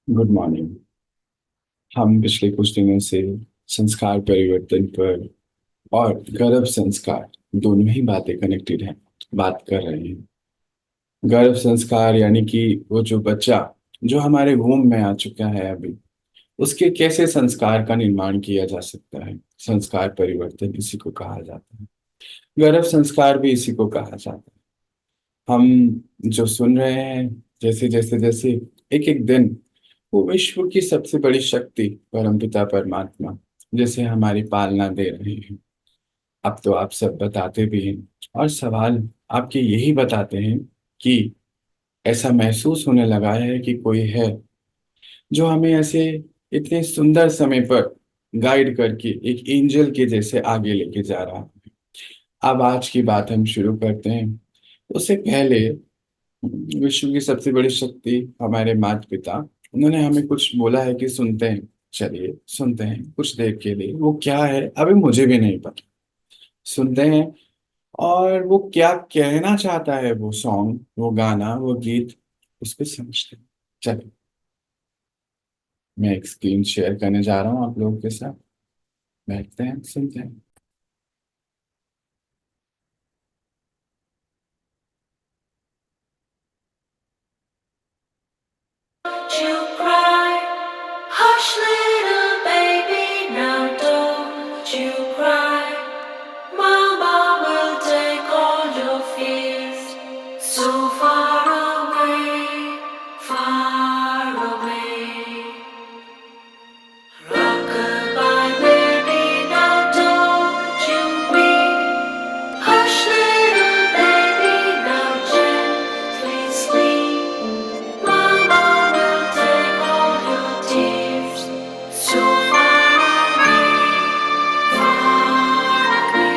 Good morning. हम पिछले कुछ दिनों से संस्कार परिवर्तन पर और गर्भ संस्कार दोनों ही बातें कनेक्टेड हैं, बात कर रहे हैं। गर्भ संस्कार यानी कि वो जो बच्चा जो हमारे वूम में आ चुका है अभी, उसके कैसे संस्कार का निर्माण किया जा सकता है। संस्कार परिवर्तन इसी को कहा जाता है। गर्भ संस्कार भी इसी को कहा जाता है। हम जो सुन रहे हैं, जैसे जैसे जैसे एक एक दिन वो विश्व की सबसे बड़ी शक्ति परमपिता परमात्मा जैसे हमारी पालना दे रहे हैं। अब तो आप सब बताते भी हैं और सवाल आपके यही बताते हैं कि ऐसा महसूस होने लगा है कि कोई है जो हमें ऐसे इतने सुंदर समय पर गाइड करके एक एंजल के जैसे आगे लेके जा रहा है। अब आज की बात हम शुरू करते हैं। उससे पहले विश्व की सबसे बड़ी शक्ति हमारे माता पिता, उन्होंने हमें कुछ बोला है कि सुनते हैं। चलिए सुनते हैं कुछ देर के लिए, वो क्या है अभी मुझे भी नहीं पता। सुनते हैं और वो क्या कहना चाहता है, वो सॉन्ग, वो गाना, वो गीत, उस पर समझते हैं। चलिए, मैं एक स्क्रीन शेयर करने जा रहा हूँ आप लोगों के साथ। बैठते हैं, सुनते हैं। You cry, hush, little baby, now don't you cry. Mama will take all your fears so far away, far away. Rockabye baby, now don't you weep. Hush, little baby, now gently sleep. Mama will take all your tears so far away, far away.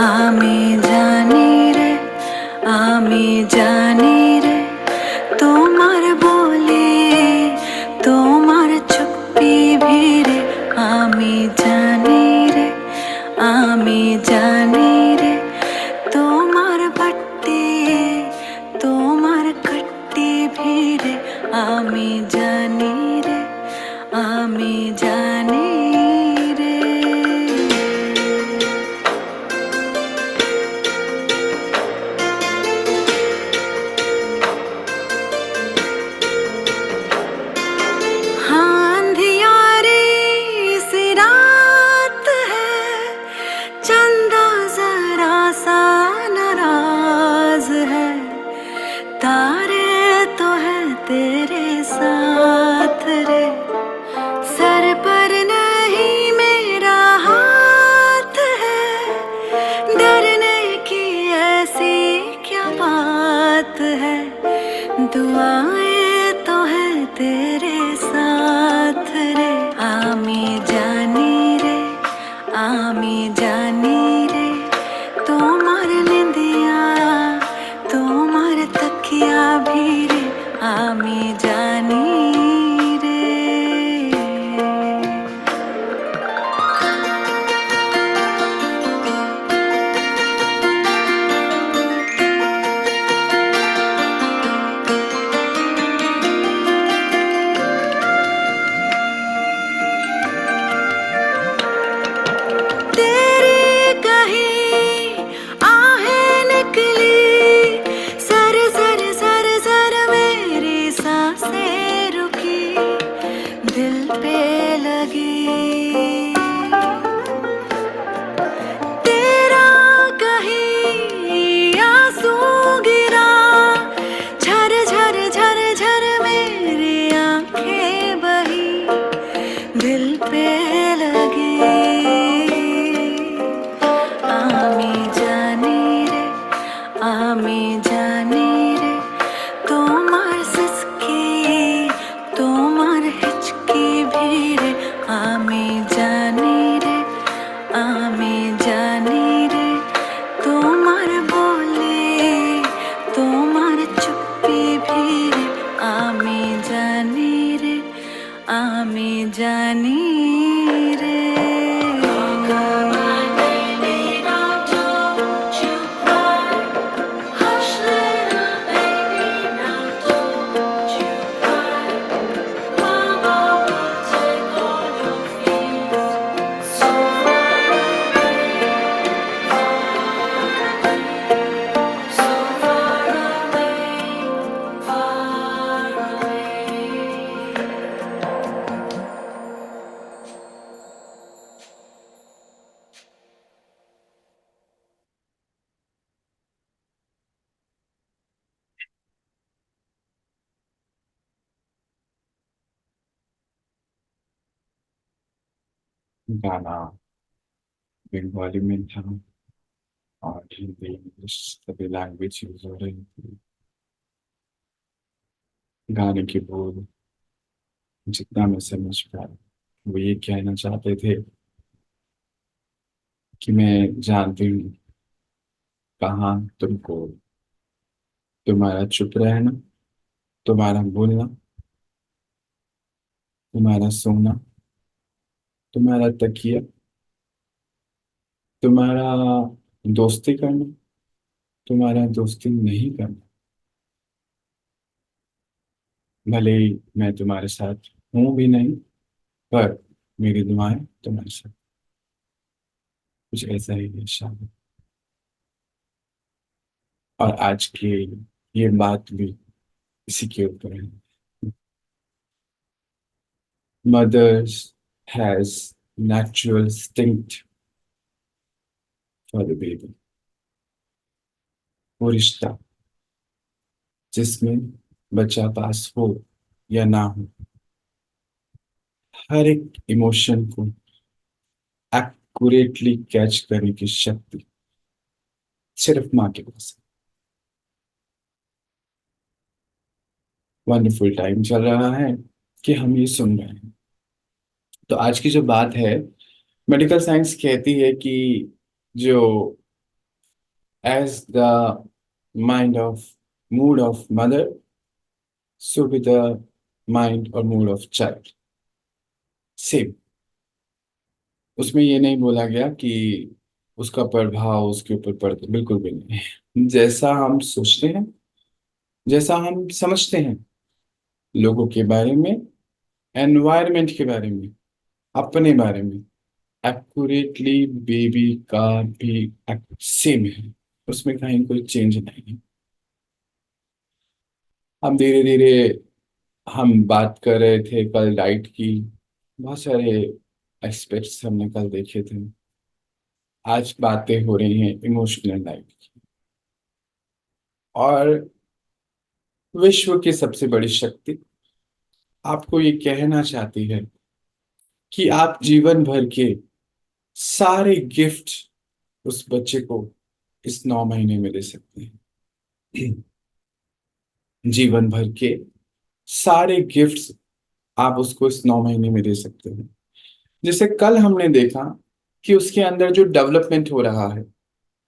আমি জানি রে, আমি জানি রে, তোমার বলে তোমার চুপি ভিড়ে। আমি জানি রে, আমি জানি রে, তোমার বাট্টি তোমার কট্টি ভিড়ে। আমি জানি রে, আমি জানি রে। हाँ, अंधियारी सी रात है, चंदा जरा सा नाराज है। तारे तो है तेरे साथ रे, सर पर नहीं मेरा हाथ है। डरने की ऐसी क्या बात है, दुआएं तो है तेरे साथ रे। आमी जानी रे, आमी जानी रे, তোমার নিন্দিয়া তোমার তকিয়া ভিড়ে। আমি জানি রে। तेरी कही आहें गाना बंगाली में था और हिंदी इंग्लिश सभी लैंग्वेज यूज हो रही थी। गाने की बोल जितना मैं समझ पाया वो ये कहना चाहते थे कि मैं जानती हूँ कहाँ तुमको, तुम्हारा चुप रहना, तुम्हारा बोलना, तुम्हारा सोना, तुम्हारा तकिया, तुम्हारा दोस्ती करना, तुम्हारा दोस्ती नहीं करना। भले ही मैं तुम्हारे साथ हूं भी नहीं, पर मेरी दुआएं तुम्हारे साथ। कुछ ऐसा ही है शायद। और आज की ये बात भी इसी के ऊपर है। Mothers has natural instinct for the baby। वो रिश्ता जिसमें बच्चा पास हो या ना हो, हर एक इमोशन को एक्यूरेटली कैच करने की शक्ति सिर्फ माँ के पास है। वंडरफुल टाइम चल रहा है कि हम ये सुन रहे हैं। तो आज की जो बात है, मेडिकल साइंस कहती है कि जो as the mind of mood of mother, so be the mind और मूड ऑफ चाइल्ड। सेम। उसमें ये नहीं बोला गया कि उसका प्रभाव उसके ऊपर पड़ता, बिल्कुल भी नहीं। जैसा हम सोचते हैं, जैसा हम समझते हैं लोगों के बारे में, एनवायरनमेंट के बारे में, अपने बारे में, एक्यूरेटली बेबी का भी सेम है। उसमें कहीं कोई चेंज नहीं है। हम धीरे धीरे हम बात कर रहे थे कल डाइट की। बहुत सारे एस्पेक्ट्स हमने कल देखे थे। आज बातें हो रही हैं इमोशनल लाइफ की। और विश्व की सबसे बड़ी शक्ति आपको ये कहना चाहती है कि आप जीवन भर के सारे गिफ्ट उस बच्चे को इस 9 महीने में दे सकते हैं। जीवन भर के सारे गिफ्ट्स आप उसको इस 9 महीने में दे सकते हैं। जैसे कल हमने देखा कि उसके अंदर जो डेवलपमेंट हो रहा है,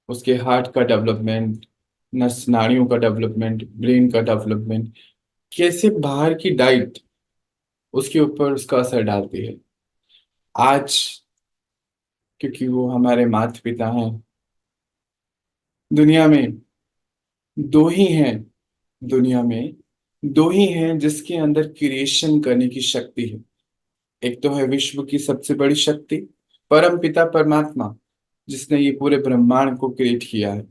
उसके हार्ट का डेवलपमेंट, नस नाड़ियों का डेवलपमेंट, ब्रेन का डेवलपमेंट, कैसे बाहर की डाइट उसके ऊपर उसका असर डालती है। आज क्योंकि वो हमारे माता पिता हैं, दुनिया में दो ही हैं, दुनिया में दो ही हैं जिसके अंदर क्रिएशन करने की शक्ति है। एक तो है विश्व की सबसे बड़ी शक्ति, परम पिता परमात्मा, जिसने ये पूरे ब्रह्मांड को क्रिएट किया है।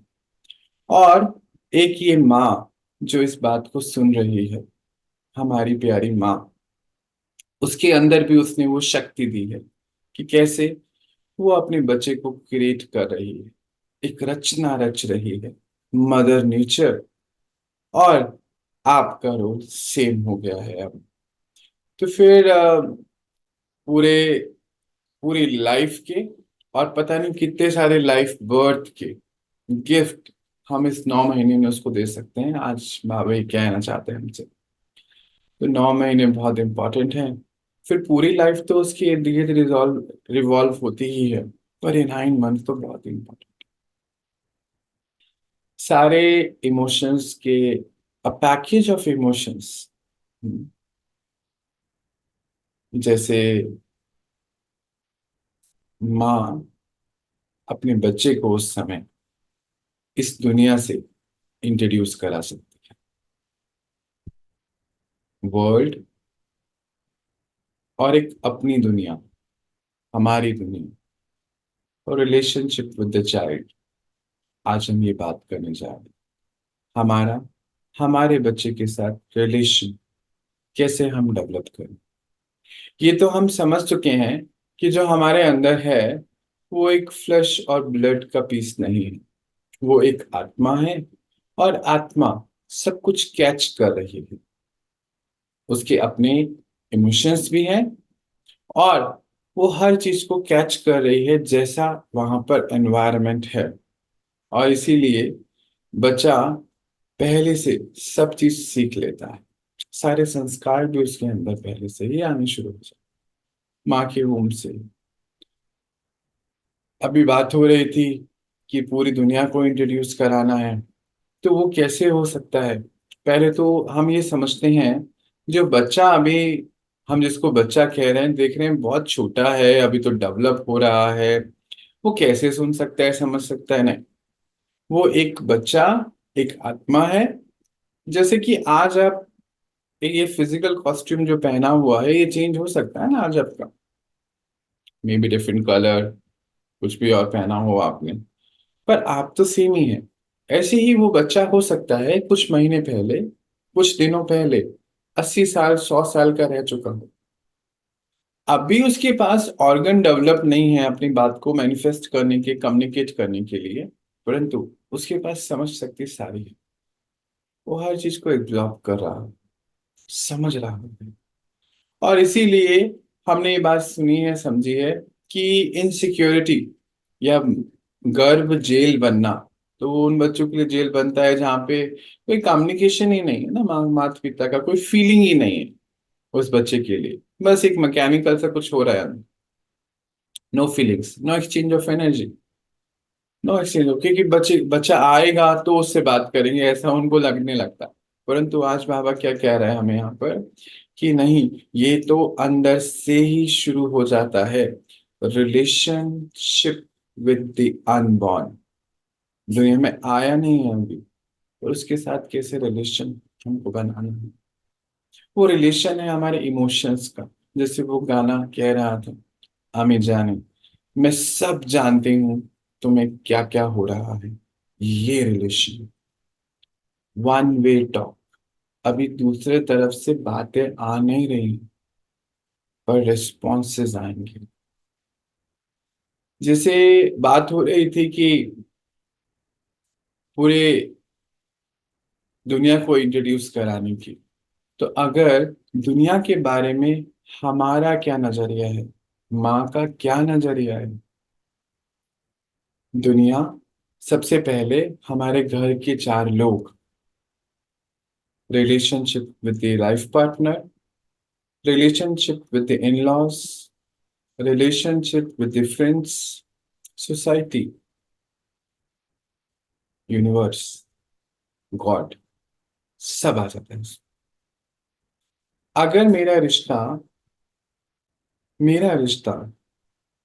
और एक ये माँ जो इस बात को सुन रही है, हमारी प्यारी माँ, उसके अंदर भी उसने वो शक्ति दी है कि कैसे वो अपने बच्चे को क्रिएट कर रही है, एक रचना रच रही है। मदर नेचर और आपका रोल सेम हो गया है अब। तो फिर पूरे पूरी लाइफ के और पता नहीं कितने सारे लाइफ बर्थ के गिफ्ट हम इस 9 महीने में उसको दे सकते हैं। आज बाबा ये कहना चाहते हैं हमसे। तो 9 महीने बहुत इंपॉर्टेंट हैं। फिर पूरी लाइफ तो उसकी इर्द गिर्द रिजॉल्व रिवॉल्व होती ही है, पर ये 9 मंथ तो बहुत इंपॉर्टेंट। सारे इमोशंस के अ पैकेज ऑफ इमोशंस, जैसे माँ अपने बच्चे को उस समय इस दुनिया से इंट्रोड्यूस करा सकती है, वर्ल्ड और एक अपनी दुनिया, हमारी दुनिया, और रिलेशनशिप विद द चाइल्ड। आज हम ये बात करने जा रहे हैं, हमारा हमारे बच्चे के साथ रिलेशन कैसे हम डेवलप करें। ये तो हम समझ चुके हैं कि जो हमारे अंदर है वो एक फ्लैश और ब्लड का पीस नहीं है, वो एक आत्मा है। और आत्मा सब कुछ कैच कर रही है। उसके अपने इमोशंस भी हैं और वो हर चीज को कैच कर रही है जैसा वहां पर एनवायरनमेंट है। और इसीलिए बच्चा पहले से सब चीज सीख लेता है। सारे संस्कार भी उसके अंदर पहले से ही आने शुरू हो जाते, माँ के वूम से। अभी बात हो रही थी कि पूरी दुनिया को इंट्रोड्यूस कराना है, तो वो कैसे हो सकता है? पहले तो हम ये समझते हैं, जो बच्चा अभी, हम जिसको बच्चा कह रहे हैं, देख रहे हैं बहुत छोटा है, अभी तो डेवलप हो रहा है, वो कैसे सुन सकता है, समझ सकता है? नहीं। वो एक बच्चा, एक आत्मा है। जैसे कि आज आप ये फिजिकल कॉस्ट्यूम जो पहना हुआ है, ये चेंज हो सकता है ना आज आपका, मे बी डिफरेंट कलर, कुछ भी और पहना हो आपने, पर आप तो सेम ही है। ऐसे ही वो बच्चा हो सकता है कुछ महीने पहले, कुछ दिनों पहले 80 साल 100 साल का रह चुका हो। अभी उसके पास ऑर्गन डेवलप नहीं है अपनी बात को मैनिफेस्ट करने के, कम्युनिकेट करने के लिए, परंतु उसके पास समझ शक्ति सारी है। वो हर चीज को एब्जॉर्ब कर रहा है, समझ रहा है। और इसीलिए हमने ये बात सुनी है, समझी है कि इनसिक्योरिटी या गर्भ जेल बनना, तो वो उन बच्चों के लिए जेल बनता है जहाँ पे कोई कम्युनिकेशन ही नहीं है ना, माता पिता का कोई फीलिंग ही नहीं है उस बच्चे के लिए। बस एक मैकेनिकल सा कुछ हो रहा है, no feelings, no exchange of energy, no exchange. क्योंकि बच्चा आएगा तो उससे बात करेंगे, ऐसा उनको लगने लगता। परंतु आज बाबा क्या कह रहे हैं हमें यहाँ पर, कि नहीं, ये तो अंदर से ही शुरू हो जाता है। रिलेशनशिप विद द अनबॉर्न, दुनिया में आया नहीं है अभी, और उसके साथ कैसे रिलेशन हमको बनाना है। वो रिलेशन है हमारे इमोशंस का। जैसे वो गाना कह रहा था, आमी जाने, मैं सब जानती हूँ तुम्हें क्या क्या हो रहा है। ये रिलेशन, वन वे टॉक। अभी दूसरे तरफ से बातें आ नहीं रही, पर रिस्पॉन्सेज आएंगे। जैसे बात हो रही थी कि पूरे दुनिया को इंट्रोड्यूस कराने की, तो अगर दुनिया के बारे में हमारा क्या नजरिया है, माँ का क्या नजरिया है? दुनिया, सबसे पहले हमारे घर के चार लोग, relationship with the life partner, relationship with the in-laws, relationship with the friends, society, universe, God, सब आ जाता है। अगर मेरा रिश्ता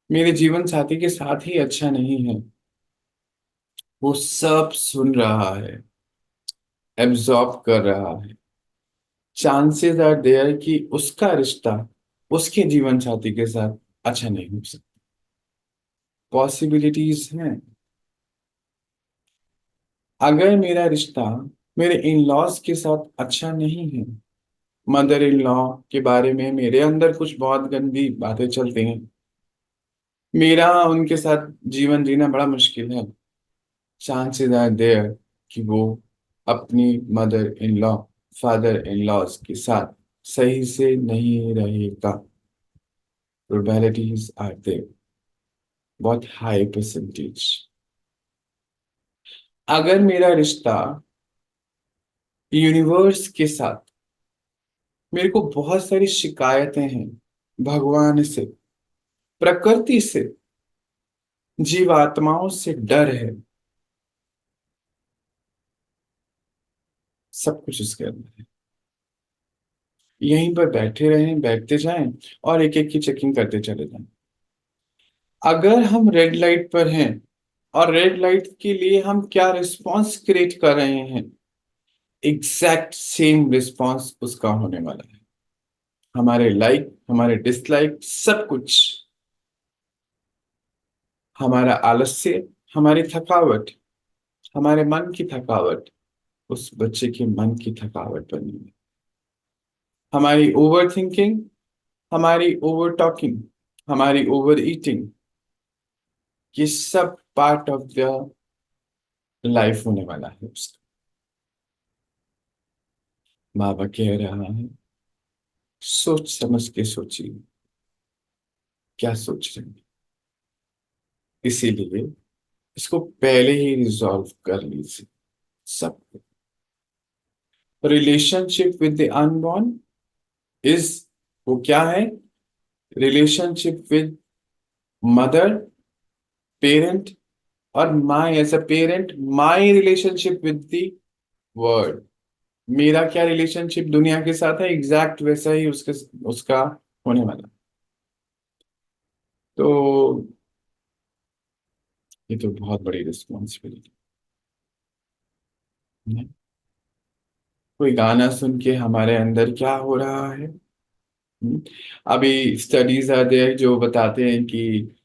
मेरे जीवन साथी के साथ ही अच्छा नहीं है, वो सब सुन रहा है, एब्जॉर्ब कर रहा है, चांसेस आर देयर कि उसका रिश्ता उसके जीवन साथी के साथ अच्छा नहीं हो सकता। पॉसिबिलिटीज हैं। अगर मेरा रिश्ता मेरे इन लॉज के साथ अच्छा नहीं है, मदर इन लॉ के बारे में मेरे अंदर कुछ बहुत गंदी बातें चलती हैं, मेरा उनके साथ जीवन जीना बड़ा मुश्किल है, चांसेस आर देयर कि वो अपनी mother in law, father in laws के साथ सही से नहीं रहेगा। प्रोबेबिलिटीज आर देयर, बहुत हाई परसेंटेज। अगर मेरा रिश्ता यूनिवर्स के साथ, मेरे को बहुत सारी शिकायतें हैं भगवान से, प्रकृति से, जीवात्माओं से डर है, सब कुछ उसके अंदर है। यहीं पर बैठे रहें, बैठते जाएं, और एक एक की चेकिंग करते चले जाएं। अगर हम रेड लाइट पर हैं, और रेड लाइट के लिए हम क्या रिस्पॉन्स क्रिएट कर रहे हैं, एग्जैक्ट सेम रिस्पॉन्स उसका होने वाला है। हमारे लाइक, हमारे डिसलाइक, सब कुछ, हमारा आलस्य, हमारी थकावट, हमारे मन की थकावट, उस बच्चे के मन की थकावट बनी है। हमारी ओवर थिंकिंग, हमारी ओवर टॉकिंग, हमारी ओवर ईटिंग, ये सब पार्ट ऑफ द लाइफ होने वाला है उसका। बाबा कह रहा है, सोच समझ के सोचिए क्या सोच रहे हैं। इसीलिए इसको पहले ही रिजॉल्व कर लीजिए सब। Relationship with the unborn is, वो क्या है, रिलेशनशिप विद मदर, पेरेंट, और my as a parent, my relationship with the world. मेरा क्या रिलेशनशिप दुनिया के साथ है, एग्जैक्ट वैसा ही उसके उसका होने वाला। तो ये तो बहुत बड़ी रिस्पॉन्सिबिलिटी है। कोई गाना सुन के हमारे अंदर क्या हो रहा है। हम्म? अभी स्टडीज आर देयर जो बताते हैं कि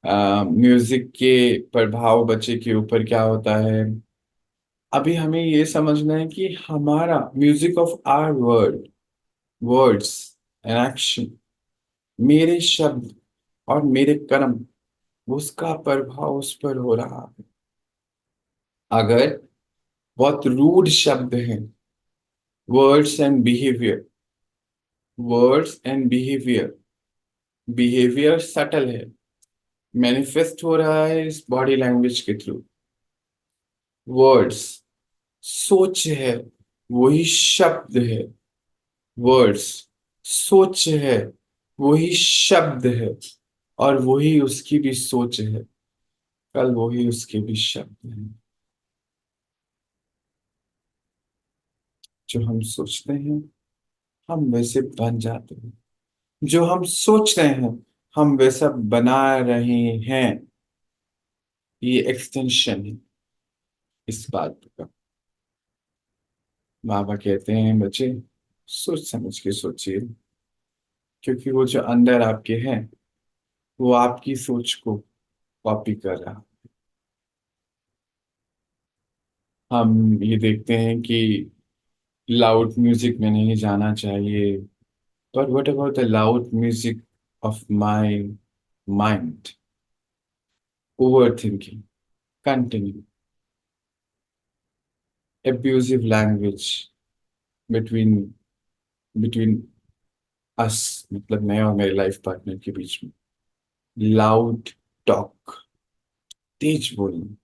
म्यूजिक के प्रभाव बच्चे के ऊपर क्या होता है। अभी हमें ये समझना है कि हमारा music of our word, words and action, मेरे शब्द और मेरे कर्म, उसका प्रभाव उस पर हो रहा है। अगर बहुत रूड शब्द हैं, words and behaviour, words and behaviour, behaviour subtle है, मैनिफेस्ट हो रहा है इस बॉडी लैंग्वेज के थ्रू। वर्ड्स सोच है, वही शब्द है। वर्ड्स सोच है, वही शब्द है, और वही उसकी भी सोच है, कल वही उसके भी शब्द है। जो हम सोचते हैं हम वैसे बन जाते हैं, जो हम सोच रहे हैं हम वैसा बना रहे हैं। ये एक्सटेंशन है इस बात का। बाबा कहते हैं बच्चे, सोच समझ के सोचिए, क्योंकि वो जो अंदर आपके हैं वो आपकी सोच को कॉपी कर रहा। हम ये देखते हैं कि लाउड म्यूजिक में नहीं जाना चाहिए, पर what about the loud music of my mind, over thinking, continue, abusive language between between us, मतलब मैं और मेरे लाइफ पार्टनर के बीच में, लाउड टॉक, तेज बोलना,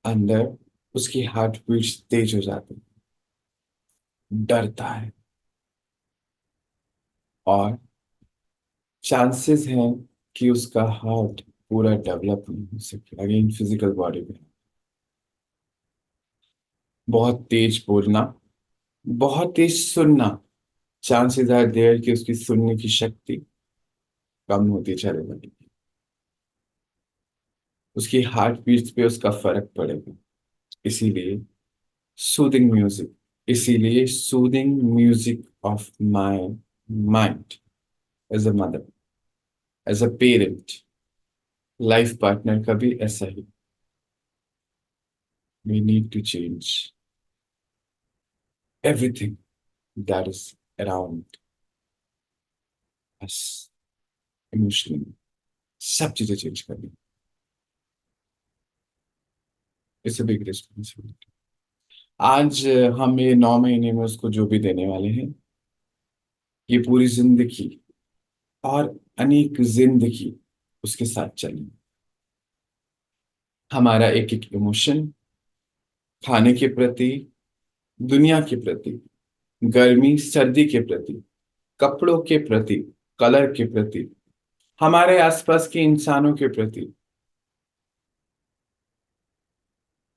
अंदर उसकी हार्ट बीट्स तेज हो जाती है, डरता है, और चांसेस हैं कि उसका हार्ट पूरा डेवलप नहीं हो सके अगेन फिजिकल बॉडी में। बहुत तेज बोलना, बहुत तेज सुनना, चांसेस आर देयर कि उसकी सुनने की शक्ति कम होती चले जाएगी, उसकी हार्ट बीट्स पे उसका फर्क पड़ेगा। इसीलिए सूदिंग म्यूजिक, इसीलिए soothing music of my mind, as a mother, as a parent, life partner का भी ऐसा ही। We need to change everything that is around us emotionally, सब चीजें चेंज करनी। It's a big responsibility. आज हम ये 9 महीने में उसको जो भी देने वाले हैं, ये पूरी जिंदगी और अनेक जिंदगी उसके साथ चलें। हमारा एक एक इमोशन, खाने के प्रति, दुनिया के प्रति, गर्मी सर्दी के प्रति, कपड़ों के प्रति, कलर के प्रति, हमारे आसपास के इंसानों के प्रति,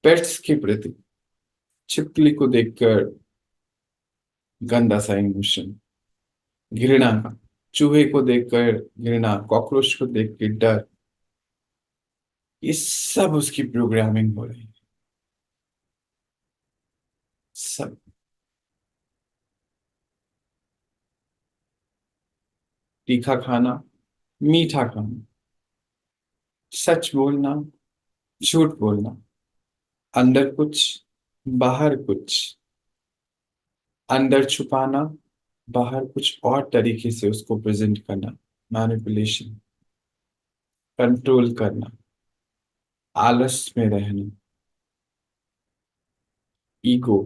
पेट्स के प्रति, छिपकली को देखकर गंदा सा इमोशन, घृणा का, चूहे को देखकर घृणा, कॉकरोच को देख के डर, ये सब उसकी प्रोग्रामिंग हो रही है। सब। तीखा खाना, मीठा खाना, सच बोलना, झूठ बोलना, अंदर कुछ बाहर कुछ, अंदर छुपाना, बाहर कुछ और तरीके से उसको प्रेजेंट करना, मैनिपुलेशन, कंट्रोल करना, आलस में रहना, ego,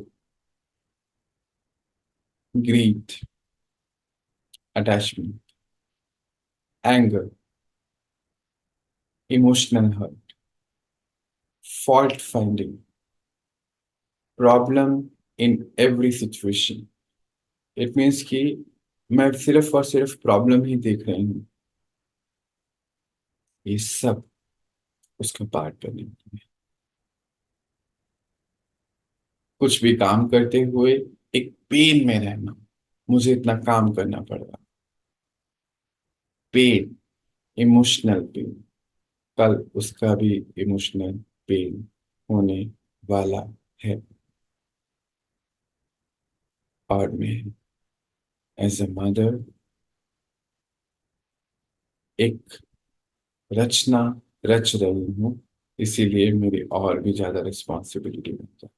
greed, attachment, anger, emotional hurt, fault finding, problem in every situation. It means कि मैं सिर्फ और सिर्फ प्रॉब्लम ही देख रही हूँ, ये सब उसका पार्ट बने। कुछ भी काम करते हुए एक पेन में रहना, मुझे इतना काम करना पड़ रहा, पेन, इमोशनल पेन। कल उसका भी इमोशनल पेन होने वाला है। और मैं एज अ मदर एक रचना रच रही हूँ, इसीलिए मेरी और भी ज्यादा रिस्पॉन्सिबिलिटी बन जाती है।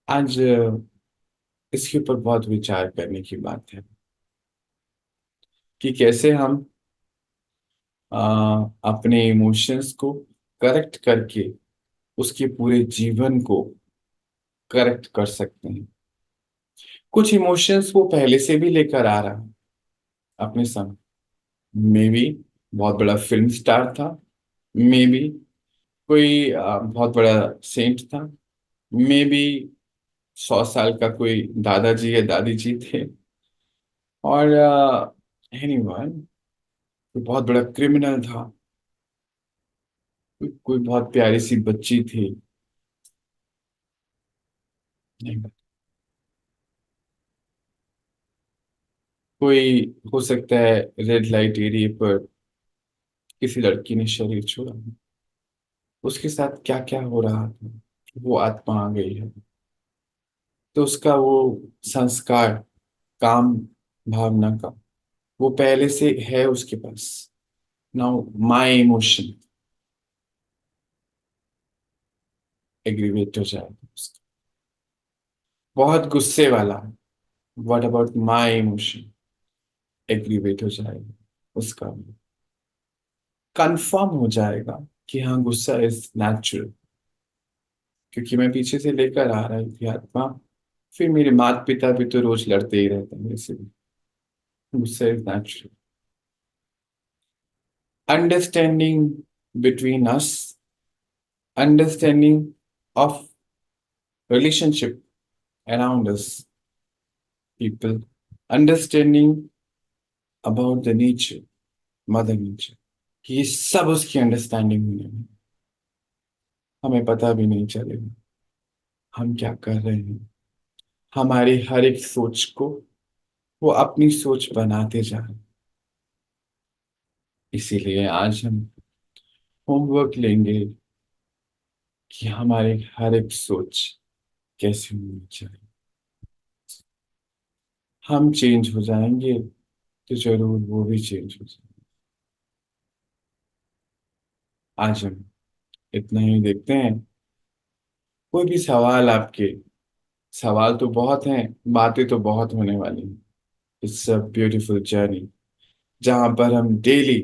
आज इसके ऊपर बहुत विचार करने की बात है कि कैसे हम अपने इमोशंस को करेक्ट करके उसके पूरे जीवन को करेक्ट कर सकते हैं। कुछ इमोशंस वो पहले से भी लेकर आ रहा है अपने संग। मे बी बहुत बड़ा फिल्म स्टार था, मे बी कोई बहुत बड़ा सेंट था, मे बी 100 साल का कोई दादाजी या दादी जी थे, और एनीवन कोई बहुत बड़ा क्रिमिनल था, कोई बहुत प्यारी सी बच्ची थी। नहीं, कोई हो सकता है रेड लाइट एरिया पर किसी लड़की ने शरीर छोड़ा, उसके साथ क्या क्या हो रहा था, वो आत्मा आ गई है, तो उसका वो संस्कार, काम, भावना का, वो पहले से है उसके पास। नाउ माई इमोशन एग्रीवेट हो जाएगा उसका, बहुत गुस्से वाला, what about my emotion aggravate हो जाएगा उसका, कंफर्म हो जाएगा कि हाँ गुस्सा इज नेचुरल, क्योंकि मैं पीछे से लेकर आ रही थी आत्मा। फिर मेरे माता पिता भी तो रोज लड़ते ही रहते हैं मेरे से, गुस्सा is natural. Understanding between us, understanding of relationship around us, people, understanding about the nature, mother nature, कि ये सब उसकी अंडरस्टैंडिंग होने में हमें पता भी नहीं चलेगा हम क्या कर रहे हैं। हमारी हर एक सोच को वो अपनी सोच बनाते जा रहे हैं। इसीलिए आज हम होमवर्क लेंगे कि हमारी हर एक सोच कैसी होनी चाहिए। हम चेंज हो जाएंगे तो जरूर वो भी चेंज हो जाएंगे। आज हम इतना ही देखते हैं। कोई भी सवाल आपके, सवाल तो बहुत हैं, बातें तो बहुत होने वाली हैं। इट्स अ ब्यूटीफुल जर्नी जहां पर हम डेली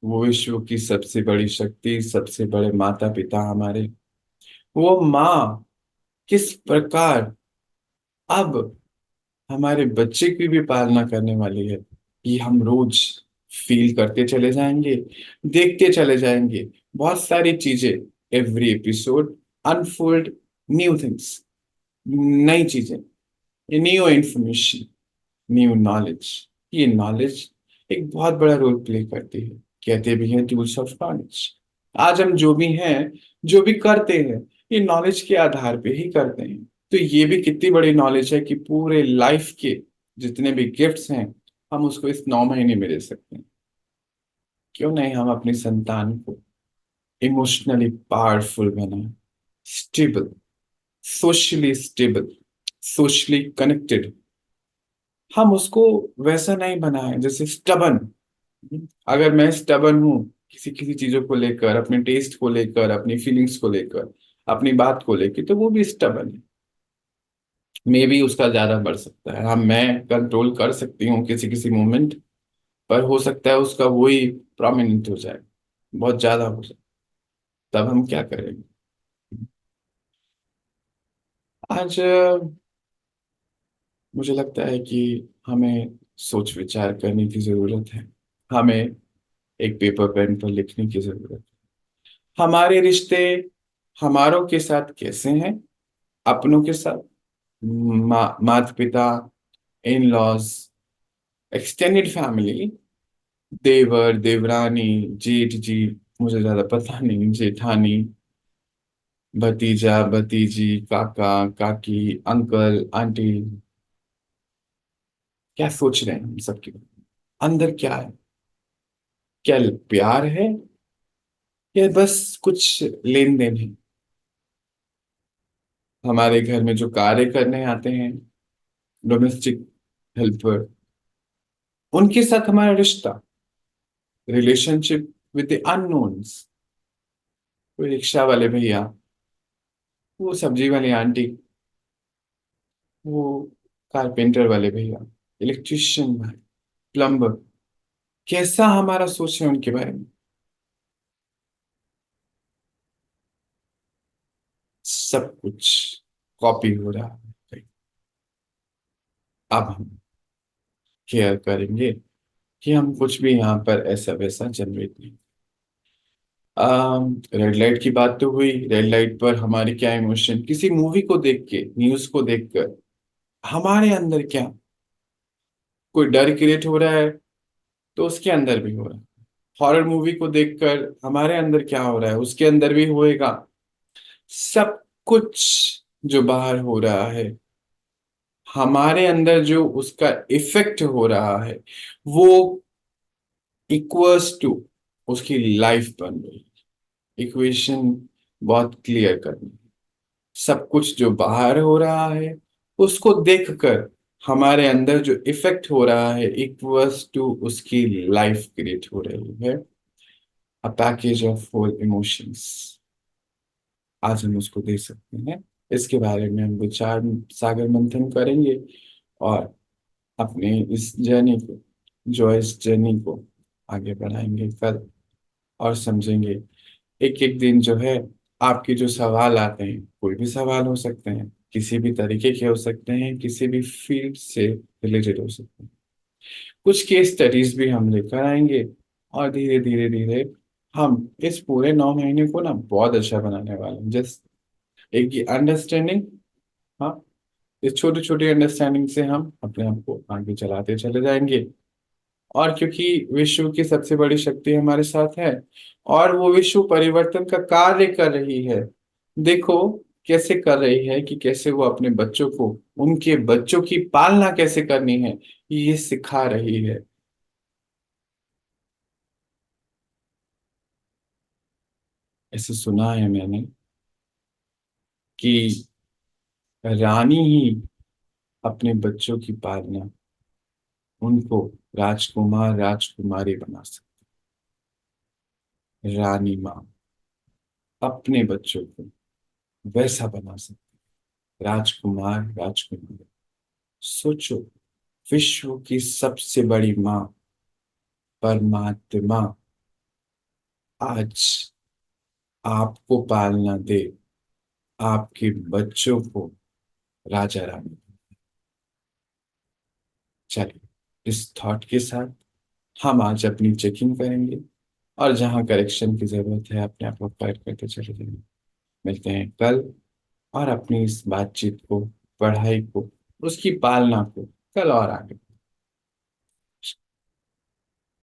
वो विश्व की सबसे बड़ी शक्ति, सबसे बड़े माता पिता हमारे, वो माँ किस प्रकार अब हमारे बच्चे की भी पालना करने वाली है, ये हम रोज फील करते चले जाएंगे, देखते चले जाएंगे। बहुत सारी चीजें, every episode unfold new things, नई चीजें, न्यू इंफॉर्मेशन, न्यू नॉलेज। ये नॉलेज एक बहुत बड़ा रोल प्ले करती है। कहते भी हैं टूल्स ऑफ नॉलेज। आज हम जो भी हैं, जो भी करते हैं, ये नॉलेज के आधार पे ही करते हैं। तो ये भी कितनी बड़ी नॉलेज है कि पूरे लाइफ के जितने भी गिफ्ट्स हैं, हम उसको इस 9 महीने में दे सकते हैं। क्यों नहीं हम अपनी संतान को इमोशनली पावरफुल बनाएं, stable, socially stable, socially connected. हम उसको वैसा नहीं बनाए जैसे स्टबन। अगर मैं स्टबन हूँ किसी किसी चीजों को लेकर, अपने टेस्ट को लेकर, अपनी फीलिंग्स को लेकर, अपनी बात को लेकर, तो वो भी स्टबन है। मे भी उसका ज्यादा बढ़ सकता है। हाँ, मैं कंट्रोल कर सकती हूँ किसी किसी मोमेंट, पर हो सकता है उसका वही प्रोमिनेंट हो जाए, बहुत ज्यादा हो जाए। तब हम क्या करेंगे? आज मुझे लगता है कि हमें सोच विचार करने की जरूरत है। हमें एक पेपर पेन पर लिखने की जरूरत है। हमारे रिश्ते हमारों के साथ कैसे हैं, अपनों के साथ, माता पिता, इन लॉज, एक्सटेंडेड फैमिली, देवर देवरानी, जेठ जी, मुझे ज्यादा पता नहीं, जेठानी, भतीजा भतीजी, काका काकी, अंकल आंटी, क्या सोच रहे हैं हम सबके अंदर, क्या है? क्या प्यार है या बस कुछ लेन देन है? हमारे घर में जो कार्य करने आते हैं, डोमेस्टिक हेल्पर, उनके साथ हमारा रिश्ता, रिलेशनशिप विद द अननोन्स, कोई रिक्शा वाले भैया, वो सब्जी वाली आंटी, वो कारपेंटर वाले भैया, इलेक्ट्रिशियन भाई, प्लम्बर, कैसा हमारा सोच है उनके बारे में? सब कुछ कॉपी हो रहा है। अब हम केयर करेंगे कि हम कुछ भी यहाँ पर ऐसा वैसा जनरेट नहीं। रेड लाइट की बात तो हुई। रेड लाइट पर हमारी क्या इमोशन, किसी मूवी को देख के, न्यूज को देखकर हमारे अंदर क्या, कोई डर क्रिएट हो रहा है तो उसके अंदर भी हो रहा है। हॉरर मूवी को देखकर हमारे अंदर क्या हो रहा है, उसके अंदर भी होएगा। सब कुछ जो बाहर हो रहा है, हमारे अंदर जो उसका इफेक्ट हो रहा है, वो इक्वल्स टू उसकी लाइफ बन रही है। इक्वेशन बहुत क्लियर करनी है। सब कुछ जो बाहर हो रहा है, उसको देखकर हमारे अंदर जो इफेक्ट हो रहा है, इक्वल्स टू उसकी लाइफ क्रिएट हो रही है। A package of four emotions, आज हम उसको दे सकते हैं। इसके बारे में हम विचार सागर मंथन करेंगे और अपने इस जर्नी को, जॉयस जर्नी को आगे बढ़ाएंगे कल, और समझेंगे। एक एक दिन जो है, आपके जो सवाल आते हैं, कोई भी सवाल हो सकते हैं, किसी भी तरीके के हो सकते हैं, किसी भी फील्ड से रिलेटेड हो सकते हैं। कुछ केस स्टडीज भी हम लेकर आएंगे, और धीरे धीरे धीरे हम इस पूरे 9 महीने को ना बहुत अच्छा बनाने वाले हैं। जस्ट एक ही अंडरस्टैंडिंग, हाँ, इस छोटी छोटी अंडरस्टैंडिंग से हम अपने आप को आगे चलाते चले जाएंगे। और क्योंकि विश्व की सबसे बड़ी शक्ति हमारे साथ है, और वो विश्व परिवर्तन का कार्य कर रही है। देखो कैसे कर रही है, कि कैसे वो अपने बच्चों को, उनके बच्चों की पालना कैसे करनी है, ये सिखा रही है। ऐसे सुना है मैंने कि रानी ही अपने बच्चों की पालना, उनको राजकुमार राजकुमारी बना सकती, रानी माँ अपने बच्चों को वैसा बना सकती, राजकुमार राजकुमारी। सोचो, विश्व की सबसे बड़ी माँ, परमात्मा, आज आपको पालना दे, आपके बच्चों को राजा रानी। चलिए, इस थॉट के साथ हम आज अपनी चेकिंग करेंगे, और जहां करेक्शन की जरूरत है अपने आप को करेक्ट करते चले जाएंगे। मिलते हैं कल, और अपनी इस बातचीत को, पढ़ाई को, उसकी पालना को कल और आगे